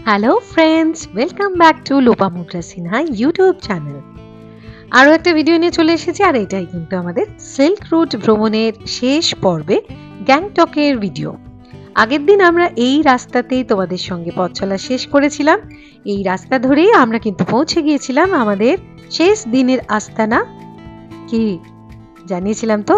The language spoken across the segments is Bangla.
Hello friends, welcome back to Lopamudra Sinha YouTube channel. আরও একটা ভিডিও নিয়ে চলে এসেছি, আর এটাই কিন্তু আমাদের সিল্ক রুট ভ্রমণের শেষ পর্বে গ্যাংটকের ভিডিও। আগের দিন আমরা এই রাস্তাতেই তোমাদের সঙ্গে পথ চলা শেষ করেছিলাম। এই রাস্তা ধরেই আমরা কিন্তু পৌঁছে গিয়েছিলাম আমাদের শেষ দিনের আস্তানা। কি জানিয়েছিলাম তো,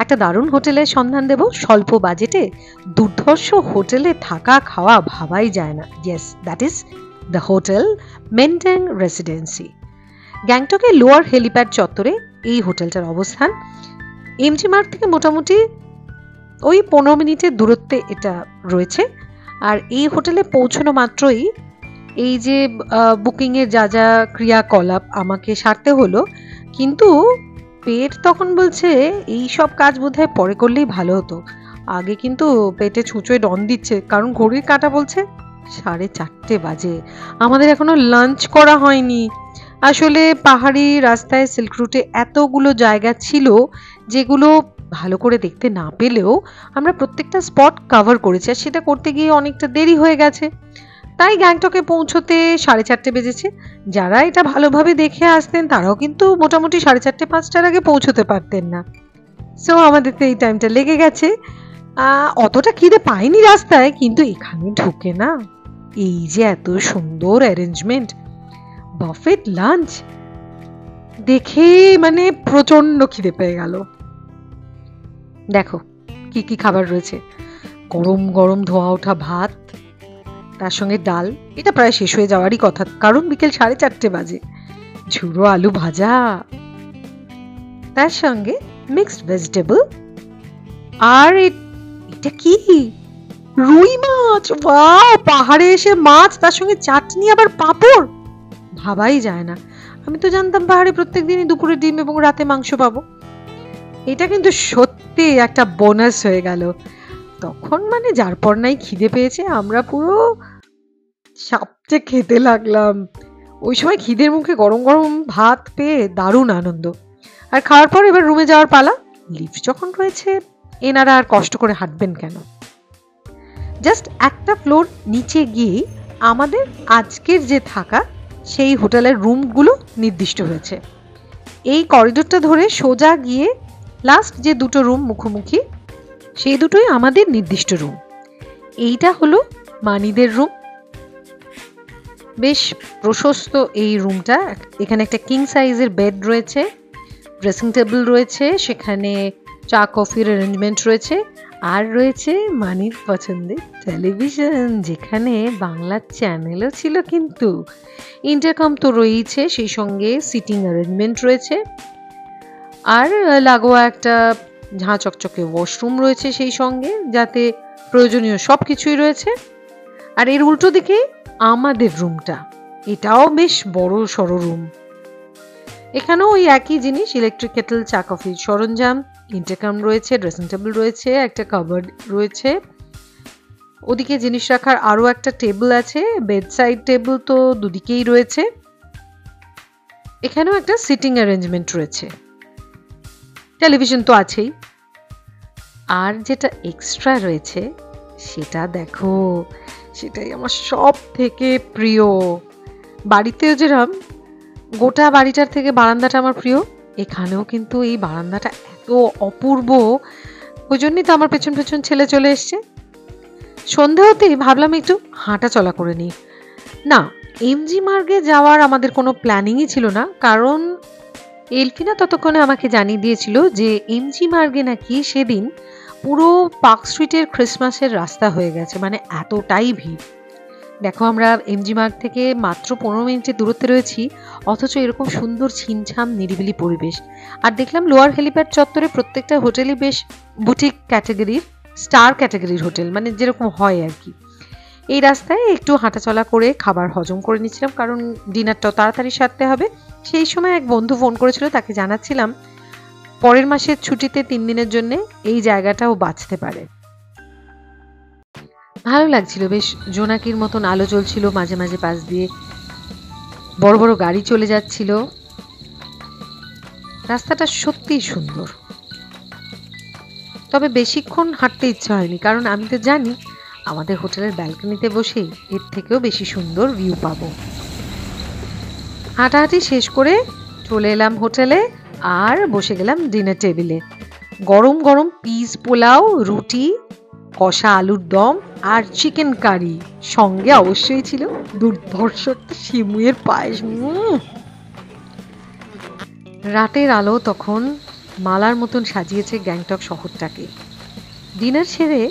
একটা দারুণ হোটেলের সন্ধান দেব স্বল্প বাজেটে। দুর্ধর্ষ হোটেলে থাকা খাওয়া ভাবাই যায় না। Yes, that is the hotel মেন্টেং রেসিডেন্সি। গ্যাংটকের লোয়ার হেলিপ্যাড চত্বরে এই হোটেলটার অবস্থান। এমজি মার্গ থেকে মোটামুটি ওই 15 মিনিটের দূরত্বে এটা রয়েছে। আর এই হোটেলে পৌঁছানো মাত্রই এই যে বুকিংয়ের যা যা ক্রিয়াকলাপ আমাকে সারতে হলো, কিন্তু পেট তখন বলছে এই সব কাজ বোধহয় পরে করলেই ভালো হতো। আগে কিন্তু পেটে ছুঁচোয় ডন দিচ্ছে, কারণ ঘড়ির কাঁটা বলছে 4:30 বাজে। আমাদের এখনো লাঞ্চ করা হয়নি। আসলে পাহাড়ি রাস্তায় সিল্ক রুটে এতগুলো জায়গা ছিল যেগুলো ভালো করে দেখতে না পেলেও আমরা প্রত্যেকটা স্পট কভার করেছি, আর সেটা করতে গিয়ে অনেকটা দেরি হয়ে গেছে। তাই গ্যাংটকে পৌঁছতে 4:30 বেজেছে। যারা এটা ভালোভাবে দেখে আসতেন তারাও কিন্তু মোটামুটি 4:30-5টার আগে পৌঁছতে পারতেন না। সো আমাদের তো এই টাইমটা লেগে গেছে। অতটা খিদে পাইনি রাস্তায়, কিন্তু এখানে ঢুকে না এই যে এত সুন্দর অ্যারেঞ্জমেন্ট, বাফেট লাঞ্চ দেখে মানে প্রচন্ড খিদে পেয়ে গেল। দেখো কি কি খাবার রয়েছে। গরম গরম ধোয়া ওঠা ভাত, তার সঙ্গে ডাল, এটা প্রায় শেষ হয়ে যাওয়ারই কথা, কারণ বিকেল 4:30 বাজে। ঝুড়ো আলু ভাজা, তার সঙ্গে মিক্সড ভেজিটেবল, আর এটা কি রুই মাছ। ওয়াও, পাহাড়ে এসে মাছ, তার সঙ্গে চাটনি, আবার পাঁপড়, ভাবাই যায় না। আমি তো জানতাম পাহাড়ে প্রত্যেক দিনই দুপুরে ডিম এবং রাতে মাংস পাবো। এটা কিন্তু সত্যি একটা বোনাস হয়ে গেল। তখন মানে যার পর নাই খিদে পেয়েছে, আমরা পুরো সাপচে খেতে লাগলাম। ওই সময় খিদের মুখে গরম গরম ভাত পেয়ে দারুণ আনন্দ। আর খাওয়ার পর এবার রুমে যাওয়ার পালা। লিফট যখন রয়েছে এনারা আর কষ্ট করে হাঁটবেন কেন, জাস্ট একটা ফ্লোর নিচে গিয়ে আমাদের আজকের যে থাকা সেই হোটেলের রুমগুলো নির্দিষ্ট হয়েছে। এই করিডোরটা ধরে সোজা গিয়ে লাস্ট যে দুটো রুম মুখোমুখি, সেই দুটোই আমাদের নির্দিষ্ট রুম। এইটা হলো মানিদের রুম। বেশ প্রশস্ত এই রুমটা। এখানে একটা কিং সাইজের বেড রয়েছে, ড্রেসিং টেবিল রয়েছে, সেখানে চা কফির অ্যারেঞ্জমেন্ট রয়েছে, আর রয়েছে মানির পছন্দের টেলিভিশন, যেখানে বাংলা চ্যানেলও ছিল। কিন্তু ইন্টারকম তো রয়েছে, সেই সঙ্গে সিটিং অ্যারেঞ্জমেন্ট রয়েছে, আর লাগোয়া একটা ঝাঁ চকচকে ওয়াশরুম রয়েছে সেই সঙ্গে, যাতে প্রয়োজনীয় সব কিছুই রয়েছে। আর এর উল্টো দিকে আমাদের রুমটা, এটাও বেশ বড় সড়ো রুম। এখানেও ওই একই জিনিস, ইলেকট্রিক কেটল, চা কফির সরঞ্জাম, ইন্টারকম রয়েছে, ড্রেসিং টেবিল রয়েছে, একটা কাবার্ড রয়েছে। ওদিকে জিনিস রাখার আরও একটা টেবিল আছে, বেড সাইড টেবিল তো দুদিকেই রয়েছে। এখানেও একটা সিটিং অ্যারেঞ্জমেন্ট রয়েছে, টেলিভিশন তো আছেই। আর যেটা এক্সট্রা রয়েছে সেটা দেখো, সেটাই আমার সব থেকে প্রিয়। বাড়িতেও যেরকম গোটা বাড়িটার থেকে বারান্দাটা আমার প্রিয়, এখানেও কিন্তু এই বারান্দাটা এত অপূর্ব। ওই জন্যই তো আমার পেছন পেছন ছেলে চলে এসছে। সন্ধ্যা হতেই ভাবলাম একটু হাঁটা চলা করে নিই। না, এমজি মার্গে যাওয়ার আমাদের কোনো প্ল্যানিংই ছিল না, কারণ এলফিনা ততক্ষণে আমাকে জানিয়ে দিয়েছিল যে এমজি মার্গে নাকি সেদিন পুরো পার্ক স্ট্রিটের ক্রিসমাসের রাস্তা হয়ে গেছে, মানে এতটাই ভিড়। দেখো, আমরা এমজি মার্গ থেকে মাত্র 15 মিনিটের দূরত্বে রয়েছি, অথচ এরকম সুন্দর ছিমছাম নিরিবিলি পরিবেশ। আর দেখলাম লোয়ার হেলিপ্যাড চত্বরে প্রত্যেকটা হোটেলই বেশ বুটিক ক্যাটাগরির, স্টার ক্যাটাগরির হোটেল, মানে যেরকম হয় আর কি। এই রাস্তায় একটু হাঁটাচলা করে খাবার হজম করে নিচ্ছিলাম, কারণ ডিনারটাও তাড়াতাড়ি সারতে হবে। সেই সময় এক বন্ধু ফোন করেছিল, তাকে জানাচ্ছিলাম পরের মাসের ছুটিতে 3 দিনের জন্য এই জায়গাটাও বাঁচতে পারে। ভালো লাগছিল, বেশ জোনাকির মতন আলো জ্বলছিল মাঝে মাঝে, পাশ দিয়ে বড় বড় গাড়ি চলে যাচ্ছিল। রাস্তাটা সত্যিই সুন্দর, তবে বেশিক্ষণ হাঁটতে ইচ্ছা হয়নি, কারণ আমি তো জানি আমাদের হোটেলের ব্যালকনিতে বসে এর থেকেও বেশি সুন্দর ভিউ পাবো। হাঁটাহাঁটি শেষ করে চলে এলাম হোটেলে আর বসে গেলাম ডিনার টেবিলে। গরম গরম পিস পোলাও, রুটি, কষা আলুর দম আর চিকেন কারি, সঙ্গে অবশ্যই ছিল দুর্ধর্ষ শিমুয়ের পায়েস। রাতের আলো তখন মালার মতন সাজিয়েছে গ্যাংটক শহরটাকে। ডিনার সেরে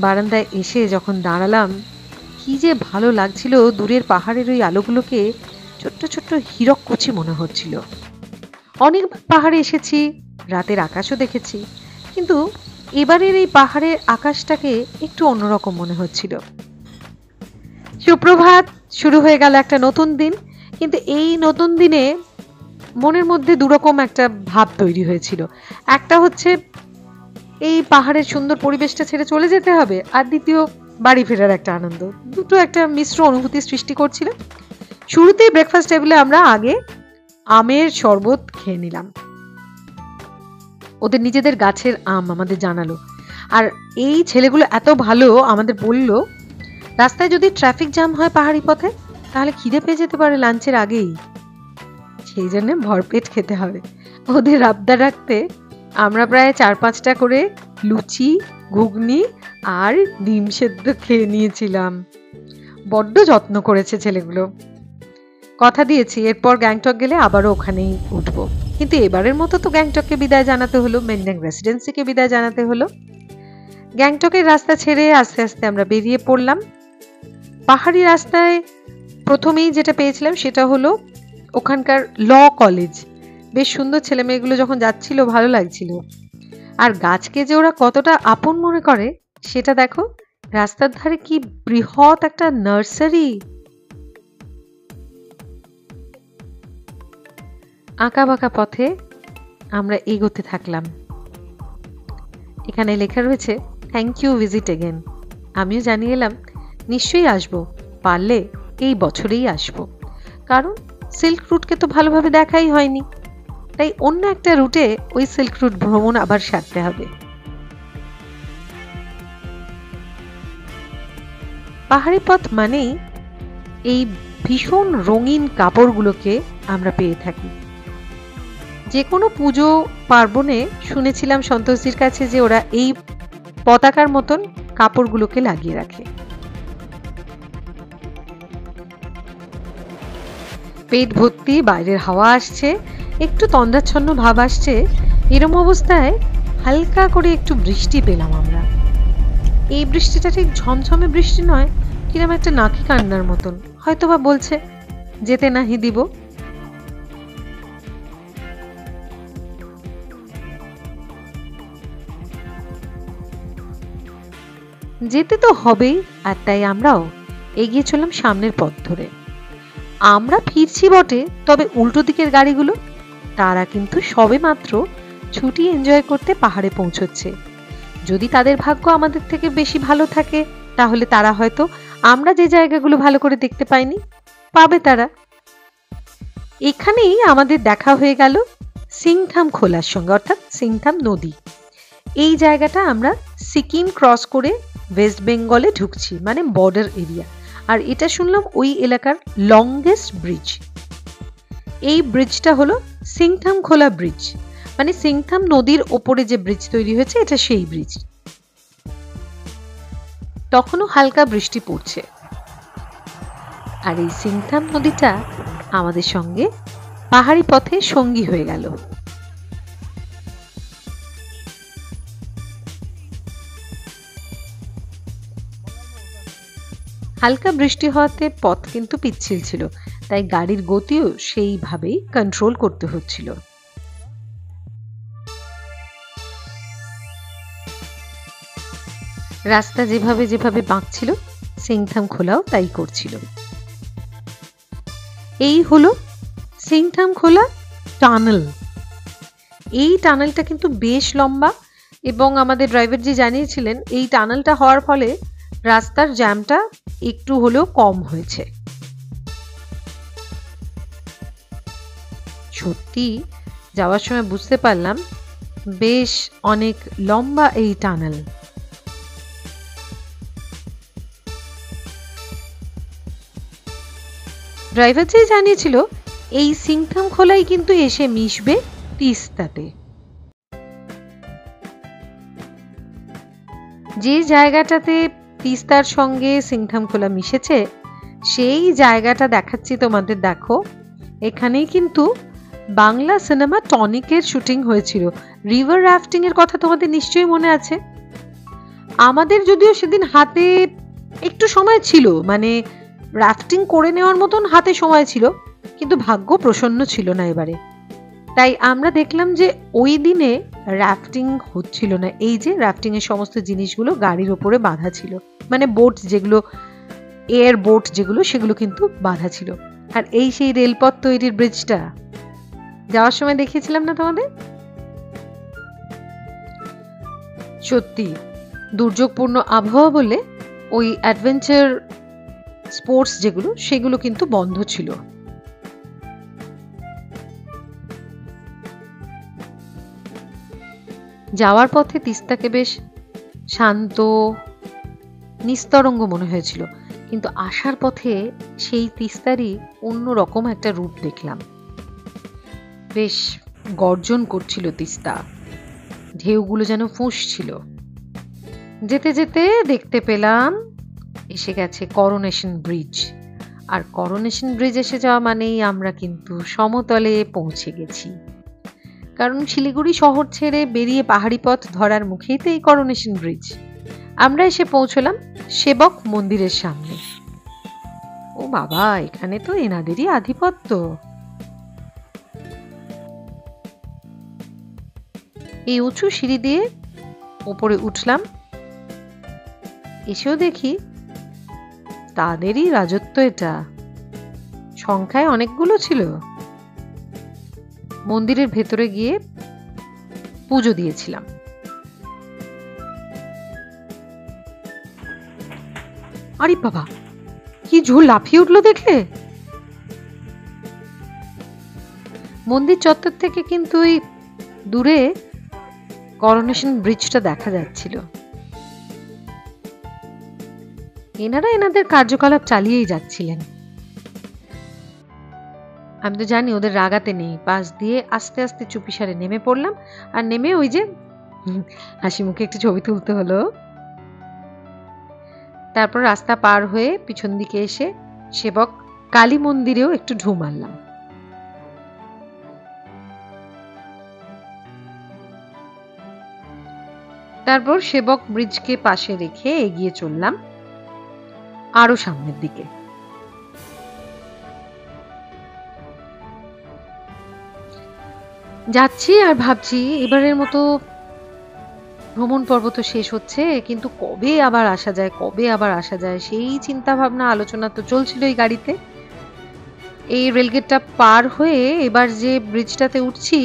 বারান্দায় এসে যখন দাঁড়ালাম, কি যে ভালো লাগছিল। দূরের পাহাড়ের ওই আলোগুলোকে ছোট্ট ছোট্ট হীরককুচি মনে হচ্ছিল। অনেক পাহাড়ে এসেছি, রাতের আকাশও দেখেছি, কিন্তু এবারের এই পাহাড়ের আকাশটাকে একটু অন্যরকম মনে হচ্ছিল। সুপ্রভাত, শুরু হয়ে গেল একটা নতুন দিন। কিন্তু এই নতুন দিনে মনের মধ্যে দুরকম একটা ভাব তৈরি হয়েছিল। একটা হচ্ছে এই পাহাড়ের সুন্দর পরিবেশটা ছেড়ে চলে যেতে হবে, আর দ্বিতীয় বাড়ি ফেরার একটা আনন্দ। দুটো একটা মিশ্র অনুভূতি সৃষ্টি করছিল। শুরুতেই ব্রেকফাস্ট টেবিলে আমরা আগে আমের শরবত খেয়ে নিলাম। ওদের নিজেদের গাছের আম আমাদের জানালো। আর এই ছেলেগুলো এত ভালো, আমাদের বলল রাস্তায় যদি ট্রাফিক জ্যাম হয় পাহাড়ি পথে, তাহলে খিদে পেয়ে যেতে পারে লাঞ্চের আগেই, সেই জন্য ভরপেট খেতে হবে। ওদের আবদার রাখতে আমরা প্রায় 4-5টা করে লুচি, ঘুগনি আর ডিম সেদ্ধ খেয়ে নিয়েছিলাম। বড্ড যত্ন করেছে ছেলেগুলো। কথা দিয়েছি এরপর গ্যাংটক গেলে আবারও ওখানেই উঠবো। কিন্তু এবারের মতো তো গ্যাংটককে বিদায় জানাতে হলো, মেন্ডাং রেসিডেন্সিকে বিদায় জানাতে হলো। গ্যাংটকের রাস্তা ছেড়ে আস্তে আস্তে আমরা বেরিয়ে পড়লাম। পাহাড়ি রাস্তায় প্রথমেই যেটা পেয়েছিলাম সেটা হলো ওখানকার ল কলেজ। বেশ সুন্দর, ছেলে মেয়েগুলো যখন যাচ্ছিল ভালো লাগছিল। আর গাছকে যে ওরা কতটা আপন মনে করে সেটা দেখো। রাস্তার ধারে কি বৃহৎ একটা নার্সারি। আঁকা বাঁকা পথে আমরা এগোতে থাকলাম। এখানে লেখা রয়েছে থ্যাংক ইউ, ভিজিট এগেন। আমিও জানিয়ে এলাম নিশ্চয়ই আসবো, পারলে এই বছরেই আসবো। কারণ সিল্ক রুটকে তো ভালোভাবে দেখাই হয়নি, তাই অন্য একটা রুটে ওই সিল্ক রুট ভ্রমণ আবার সারতে হবে। পাহাড়ি পথ মানেই এই ভীষণ রঙিন কাপড়গুলোকে আমরা পেয়ে থাকি। যে কোনো পুজো পার্বণে শুনেছিলাম সন্তোষজির কাছে যে ওরা এই পতাকার মতন কাপড়গুলোকে লাগিয়ে রাখে। পেট ভর্তি বাইরের হাওয়া আসছে, একটু তন্দ্রাচ্ছন্ন ভাব আসছে। এরম অবস্থায় হালকা করে একটু বৃষ্টি পেলাম আমরা। এই বৃষ্টিটা ঠিক ঝমঝমে বৃষ্টি নয়, কিরম একটা নাকি কান্নার মতন। হয়তোবা বলছে যেতে নাহি দিব। যেতে তো হবেই, আর তাই আমরাও এগিয়ে চললাম সামনের পথ ধরে। আমরা ফিরছি বটে, তবে উল্টো দিকের গাড়িগুলো তারা কিন্তু সবে মাত্র ছুটি এনজয় করতে পাহাড়ে পৌঁছচ্ছে। যদি তাদের ভাগ্য আমাদের থেকে বেশি ভালো থাকে, তাহলে তারা হয়তো আমরা যে জায়গাগুলো ভালো করে দেখতে পাইনি পাবে তারা। এখানেই আমাদের দেখা হয়ে গেল সিংথাম খোলার সঙ্গে, অর্থাৎ সিংথাম নদী। এই জায়গাটা আমরা সিকিম ক্রস করে ওয়েস্ট বেঙ্গলে ঢুকছি, মানে বর্ডার এরিয়া। আর এটা শুনলাম ওই এলাকার লংগেস্ট ব্রিজ। এই ব্রিজটা হলো সিংথাম খোলা ব্রিজ, মানে সিংথাম নদীর ওপরে যে ব্রিজ তৈরি হয়েছে এটা সেই ব্রিজ। তখনও হালকা বৃষ্টি পড়ছে, আর এই সিংথাম নদীটা আমাদের সঙ্গে পাহাড়ি পথে সঙ্গী হয়ে গেল। হালকা বৃষ্টি হওয়াতে পথ কিন্তু পিচ্ছিল ছিল, তাই গাড়ির গতিও সেইভাবেই কন্ট্রোল করতে হচ্ছিল। রাস্তা যেভাবে যেভাবে বাঁকছিল, সিংথাম খোলাও তাই করছিল। এই হলো সিংথাম খোলা টানেল। এই টানেলটা কিন্তু বেশ লম্বা, এবং আমাদের ড্রাইভার জি জানিয়েছিলেন এই টানেলটা হওয়ার ফলে রাস্তার জ্যামটা একটু হলেও কম হয়েছে। সত্যি যাওয়ার সময় বুঝতে পারলাম বেশ অনেক লম্বা এই টানেল। ড্রাইভার যে জানিয়েছিল এই সিংথাম খোলাই কিন্তু এসে মিশবে তিস্তাতে। যে জায়গাটাতে তিস্তার সঙ্গে সিংথাম খোলা মিশেছে সেই জায়গাটা দেখাচ্ছি তোমাদের। দেখো, এখানেই কিন্তু বাংলা সিনেমা টনিকের শুটিং হয়েছিল। রিভার রাফটিং এর কথা তোমাদের নিশ্চয়ই মনে আছে। আমাদের যদিও সেদিন হাতে একটু সময় ছিল, মানে রাফটিং করে নেওয়ার মতন হাতে সময় ছিল, কিন্তু ভাগ্য প্রসন্ন ছিল না এবারে। তাই আমরা দেখলাম যে ওই দিনে রাফটিং হচ্ছিল না। এই যে রাফটিং এর সমস্ত জিনিসগুলো গাড়ির ওপরে বাঁধা ছিল, মানে বোট যেগুলো, এয়ার বোট যেগুলো, সেগুলো কিন্তু বাঁধা ছিল। আর এই সেই রেলপথ তৈরির ব্রিজটা যাওয়ার সময় দেখিয়েছিলাম না তোমাদের। সত্যি দুর্যোগপূর্ণ আবহাওয়া বলে ওই অ্যাডভেঞ্চার স্পোর্টস যেগুলো, সেগুলো কিন্তু বন্ধ ছিল। যাওয়ার পথে তিস্তাকে বেশ শান্ত নিস্তরঙ্গ মনে হয়েছিল, কিন্তু আসার পথে সেই তিস্তারই অন্যরকম একটা রূপ দেখলাম। বেশ গর্জন করছিল তিস্তা, ঢেউগুলো যেন ফুঁসছিল। যেতে যেতে দেখতে পেলাম এসে গেছে করোনেশন ব্রিজ। আর করোনেশন ব্রিজ এসে যাওয়া মানেই আমরা কিন্তু সমতলে পৌঁছে গেছি, কারণ শিলিগুড়ি শহর ছেড়ে বেরিয়ে পাহাড়ি পথ ধরার মুখেই তো এই করোনেশন ব্রিজ। আমরা এসে পৌঁছলাম সেবক মন্দিরের সামনে। ও বাবা, এখানে তো এনাদেরই আধিপত্য। এই উঁচু সিঁড়ি দিয়ে উপরে উঠলাম, এসেও দেখি তাদেরই রাজত্ব এটা। সংখ্যায় অনেকগুলো ছিল। মন্দিরের ভেতরে গিয়ে পুজো দিয়েছিলাম। আরে বাবা, কি ঝুল লাফিয়ে উঠলো দেখলে। মন্দির চত্বর থেকে কিন্তু ওই দূরে করোনেশন ব্রিজটা দেখা যাচ্ছিল। এনারা এনাদের কার্যকলাপ চালিয়েই যাচ্ছিলেন। আমি তো জানি ওদের রাগাতে নেই। পাশ দিয়ে আস্তে আস্তে চুপিসারে নেমে পড়লাম, আর নেমে ওই যে হাসি মুখে একটু ছবি তুলতে হলো। তারপর রাস্তা পার হয়ে পিছন দিকে এসে সেবক কালী মন্দিরেও একটু ঢু মারলাম। তারপর সেবক ব্রিজকে পাশে রেখে এগিয়ে চললাম আরো সামনের দিকে। যাচ্ছি আর ভাবছি এবারের মতো ভ্রমণ পর্ব তো শেষ হচ্ছে, কিন্তু কবে আবার আসা যায়, কবে আবার আসা যায়, সেই চিন্তা ভাবনা আলোচনা তো চলছিল এই গাড়িতে। এই রেলগেটটা পার হয়ে এবার যে ব্রিজটাতে উঠছি,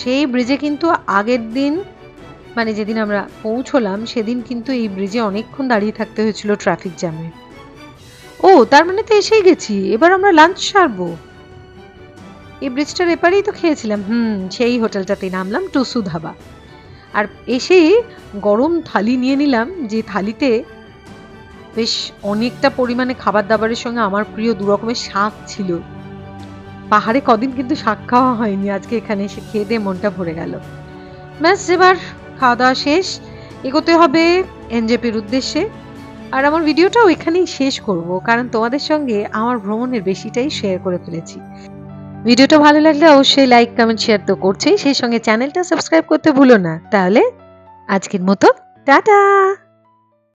সেই ব্রিজে কিন্তু আগের দিন, মানে যেদিন আমরা পৌঁছলাম সেদিন কিন্তু এই ব্রিজে অনেকক্ষণ দাঁড়িয়ে থাকতে হয়েছিল ট্রাফিক জ্যামে। ও, তার মানে তো এসেই গেছি। এবার আমরা লাঞ্চ সারবো। এই ব্রিজটার এপারেই তো খেয়েছিলাম। সেই হোটেলটাতে নামলাম, টুসু ধাবা। আর এসেই গরম থালি নিয়ে নিলাম, যে থালিতে বেশ অনেকটা পরিমাণে খাবার দাবারের সঙ্গে আমার প্রিয় 2 রকমের শাক ছিল। পাহাড়ে কদিন কিন্তু শাক খাওয়া হয়নি, আজকে এখানে এসে খেয়ে দিয়ে মনটা ভরে গেল। ব্যাস, এবার খাওয়া দাওয়া শেষ, এগোতে হবে এনজেপির উদ্দেশ্যে। আর আমার ভিডিওটাও এখানেই শেষ করব, কারণ তোমাদের সঙ্গে আমার ভ্রমণের বেশিটাই শেয়ার করে ফেলেছি। ভিডিওটা ভালো লাগলে অবশ্যই লাইক, কমেন্ট, শেয়ার তো করছেই, সেই সঙ্গে চ্যানেলটা সাবস্ক্রাইব করতে ভুলো না। তাহলে আজকের মতো টাটা।